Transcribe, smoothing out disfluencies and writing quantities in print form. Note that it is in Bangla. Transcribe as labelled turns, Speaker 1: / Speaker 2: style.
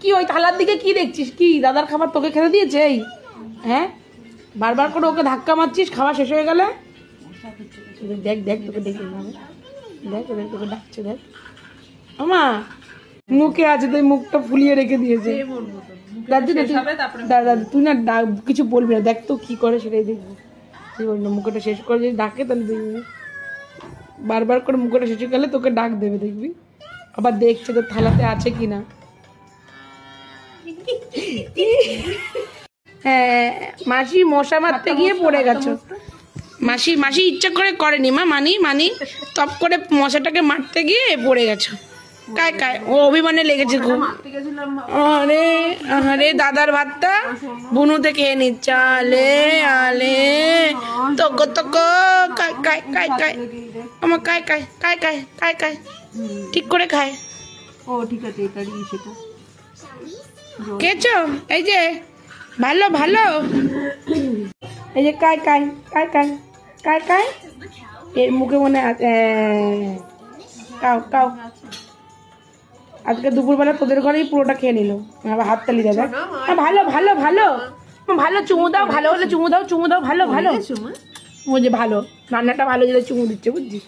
Speaker 1: কি ওই থালার দিকে কি দেখছিস? কি দাদার খাবার তোকে খেতে দিয়েছে? এই হ্যাঁ, বারবার করে ওকে ধাক্কা মারছিস, খাওয়া শেষ হয়ে গেলে। দেখ দেখ তোকে দেখে দেখ তোকে ডাকছে, দেখ আমা মুখে আছে, তুই মুখটা ফুলিয়ে রেখে দিয়েছে। দাদা তুই না কিছু বলবি না, দেখ তো কি করে সেটাই দেখবি। মুখটা শেষ করে যদি ডাকে তাহলে দেখবি, বারবার করে মুখটা শেষ হয়ে গেলে তোকে ডাক দেবে, দেখবি। আবার দেখছে তোর থালাতে আছে কিনা। হ্যাঁ, মাসি মশা মারতে গিয়ে পড়ে গেছো। মাসি মাসি ইচ্ছা করে করেনি মা, মানি টপ করে মশাটাকে মারতে গিয়ে পড়ে গেছো। কায় কায় ও অভিমানে লেগেছে খুব। আরে আরে দাদার ভাতটা বুনুতে খেয়ে নিচ্ছে। আলে আলে তোকো তোকো কায় কায় কায় কায় আমার কায় কায় কায় কায় কায় কায় ঠিক করে খায়।
Speaker 2: ও ঠিক আছে, এটারই সেটা
Speaker 1: খেয়েছো? এই যে ভালো ভালো, এই যে কায় কায় কায় কায় কায় কায় এর মুখে মনে আছে। কাও কাও আজকে দুপুরবেলা তোদের ঘরেই পুরোটা খেয়ে নিল। আবার হাততালি দেবে। ভালো ভালো ভালো ভালো, চুমু দাও, ভালো হলে চুমু দাও, চুমু দাও, ভালো ভালো। ও যে ভালো রান্নাটা ভালো, যেটা চুমু দিচ্ছে বুঝছিস।